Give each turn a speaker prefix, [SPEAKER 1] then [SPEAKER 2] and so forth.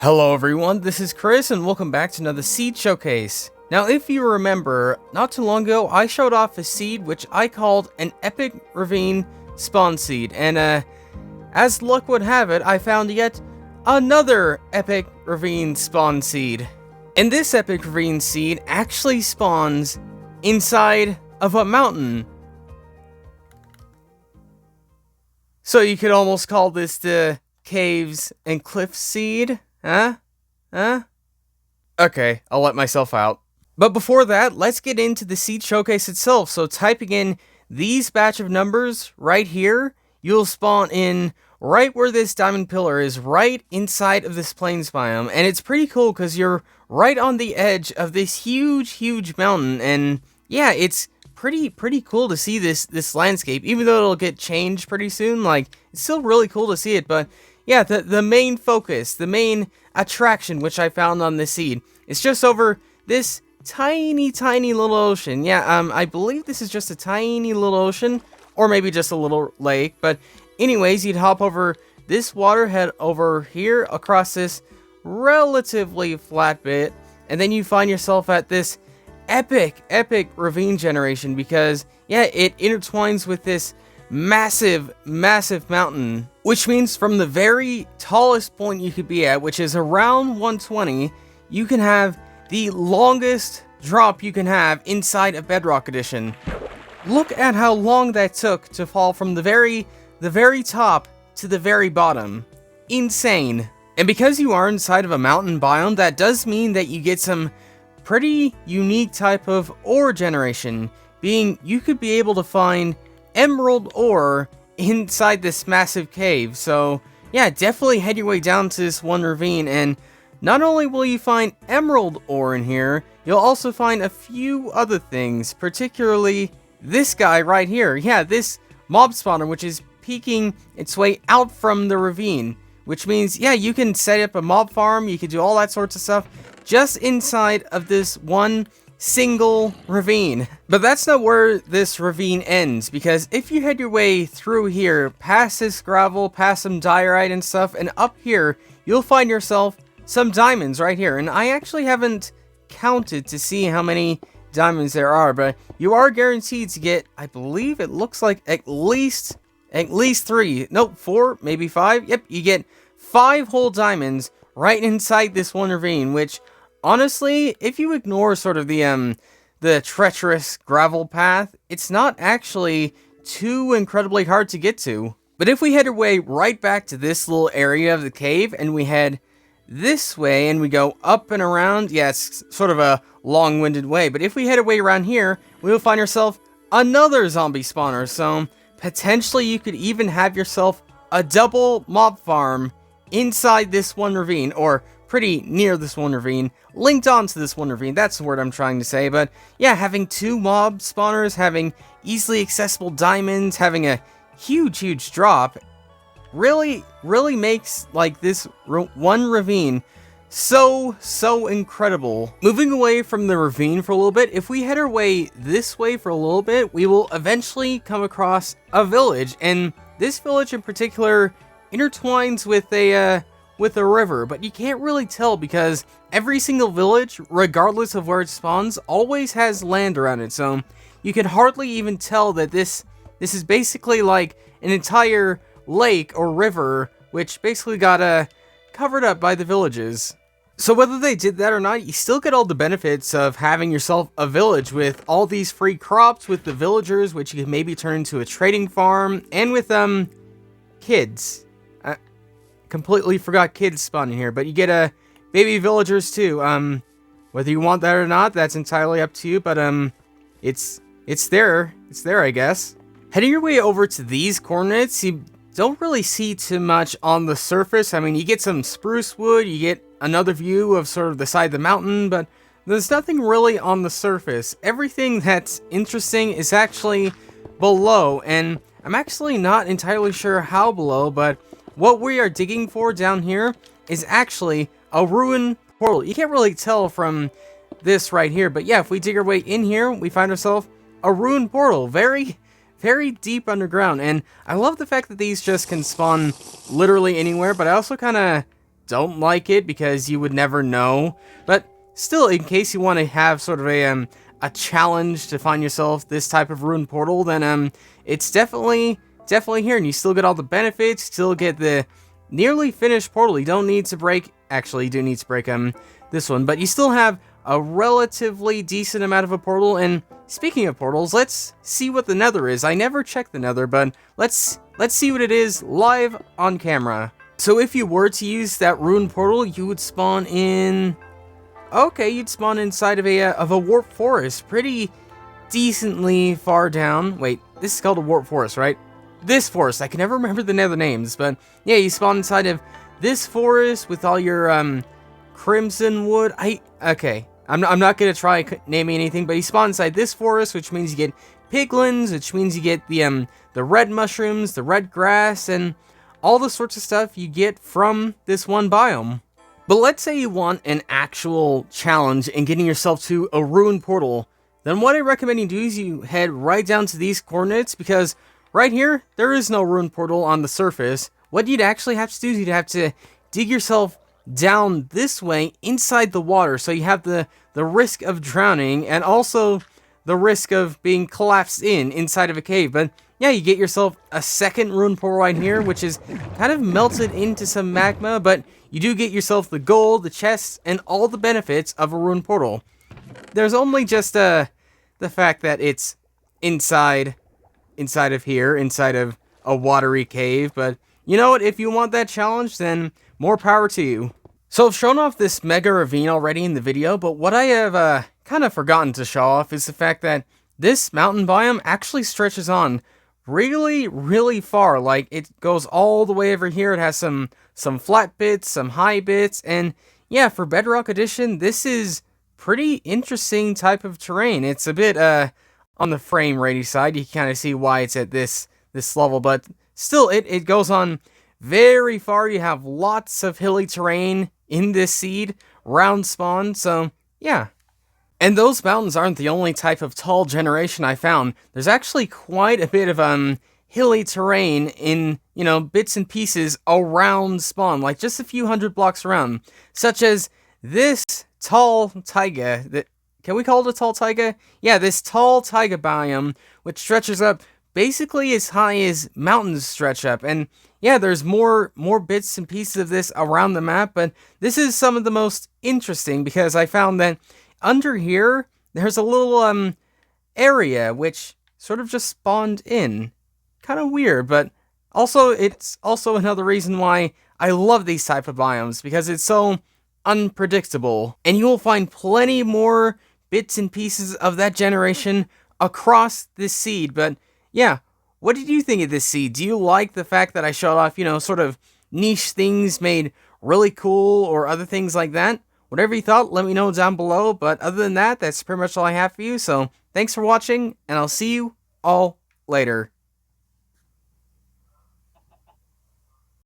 [SPEAKER 1] Hello everyone, this is Chris and welcome back to another seed showcase. Now if you remember, not too long ago I showed off a seed which I called an epic ravine spawn seed, and as luck would have it, I found yet another epic ravine spawn seed. And this epic ravine seed actually spawns inside of a mountain. So you could almost call this the caves and cliffs seed. Huh? Okay, I'll let myself out. But before that, let's get into the seed showcase itself. So typing in these batch of numbers right here, you'll spawn in right where this diamond pillar is, right inside of this plains biome. And it's pretty cool because you're right on the edge of this huge mountain. And yeah, it's pretty cool to see this landscape, even though it'll get changed pretty soon. Like, it's still really cool to see it, but yeah, the main focus, the main attraction which I found on this seed is just over this tiny little ocean. Yeah, I believe this is just a tiny little ocean, or maybe just a little lake, but anyways, you'd hop over this water, head over here across this relatively flat bit, and then you find yourself at this epic ravine generation, because yeah, it intertwines with this massive mountain, which means from the very tallest point you could be at, which is around 120, you can have the longest drop you can have inside of Bedrock Edition. Look at how long that took to fall from the very top to the very bottom. Insane. And because you are inside of a mountain biome, that does mean that you get some pretty unique type of ore generation, being you could be able to find emerald ore inside this massive cave. So yeah, definitely head your way down to this one ravine, and not only will you find emerald ore in here, you'll also find a few other things, particularly this guy right here. Yeah, this mob spawner, which is peeking its way out from the ravine, which means yeah, you can set up a mob farm, you can do all that sorts of stuff just inside of this one single ravine. But that's not where this ravine ends, because if you head your way through here, past this gravel, past some diorite and stuff, and up here, you'll find yourself some diamonds right here. And I actually haven't counted to see how many diamonds there are, but you are guaranteed to get, I believe it looks like at least 3, nope, 4, maybe 5. Yep, you get 5 whole diamonds right inside this one ravine, which honestly, if you ignore sort of the treacherous gravel path, it's not actually too incredibly hard to get to. But if we head our way right back to this little area of the cave, and we head this way, and we go up and around, yeah, it's sort of a long-winded way, but if we head our way around here, we will find ourselves another zombie spawner, so potentially you could even have yourself a double mob farm inside this one ravine, or pretty near this one ravine, linked onto this one ravine, that's the word I'm trying to say. But yeah, having 2 mob spawners, having easily accessible diamonds, having a huge drop, really makes like this one ravine so incredible. Moving away from the ravine for a little bit, if we head our way this way for a little bit, we will eventually come across a village, and this village in particular intertwines with a river, but you can't really tell because every single village, regardless of where it spawns, always has land around it, so you can hardly even tell that this is basically like an entire lake or river, which basically got covered up by the villages. So whether they did that or not, you still get all the benefits of having yourself a village with all these free crops, with the villagers, which you can maybe turn into a trading farm, and with kids. Completely forgot kids spawning here, but you get baby villagers too. Whether you want that or not, that's entirely up to you, but it's there, I guess. Heading your way over to these coordinates, you don't really see too much on the surface. I mean, you get some spruce wood, you get another view of sort of the side of the mountain, but there's nothing really on the surface. Everything that's interesting is actually below, and I'm actually not entirely sure how below, but what we are digging for down here is actually a ruin portal. You can't really tell from this right here, but yeah, if we dig our way in here, we find ourselves a ruin portal. Very deep underground, and I love the fact that these just can spawn literally anywhere, but I also kind of don't like it because you would never know. But still, in case you want to have sort of a challenge to find yourself this type of ruined portal, then it's definitely here, and you still get all the benefits, still get the nearly finished portal. You don't need to break, actually you do need to break this one, but you still have a relatively decent amount of a portal. And speaking of portals, let's see what the Nether is. I never checked the Nether, but let's see what it is live on camera. So if you were to use that ruined portal, you would spawn in, okay, you'd spawn inside of a warp forest, pretty decently far down. Wait, this is called a warp forest, right? This forest, I can never remember the Nether names, but yeah, you spawn inside of this forest with all your crimson wood. Okay, I'm not gonna try naming anything, but you spawn inside this forest, which means you get piglins, which means you get the red mushrooms, the red grass, and all the sorts of stuff you get from this one biome. But let's say you want an actual challenge in getting yourself to a ruined portal, then what I recommend you do is you head right down to these coordinates, because right here, there is no ruined portal on the surface. What you'd actually have to do is you'd have to dig yourself down this way inside the water, so you have the risk of drowning and also the risk of being collapsed inside of a cave. But yeah, you get yourself a second ruined portal right here, which is kind of melted into some magma, but you do get yourself the gold, the chests, and all the benefits of a ruined portal. There's only just the fact that it's inside of here, inside of a watery cave, but you know what, if you want that challenge, then more power to you. So I've shown off this mega ravine already in the video, but what I have kind of forgotten to show off is the fact that this mountain biome actually stretches on really, really far. Like, it goes all the way over here. It has some flat bits, some high bits, and yeah, for Bedrock Edition, this is pretty interesting type of terrain. It's a bit on the frame ratey side. You can kind of see why it's at this level, but still, it goes on very far. You have lots of hilly terrain in this seed, round spawn, so yeah. And those mountains aren't the only type of tall generation I found. There's actually quite a bit of hilly terrain in, bits and pieces around spawn, like just a few hundred blocks around, such as this tall taiga. Can we call it a tall taiga? Yeah, this tall taiga biome, which stretches up basically as high as mountains stretch up. And yeah, there's more bits and pieces of this around the map, but this is some of the most interesting because I found that under here, there's a little area which sort of just spawned in. Kind of weird, but also it's also another reason why I love these type of biomes, because it's so unpredictable. And you will find plenty more bits and pieces of that generation across this seed. But yeah, what did you think of this seed? Do you like the fact that I showed off, sort of niche things made really cool, or other things like that? Whatever you thought, let me know down below. But other than that, that's pretty much all I have for you. So thanks for watching, and I'll see you all later.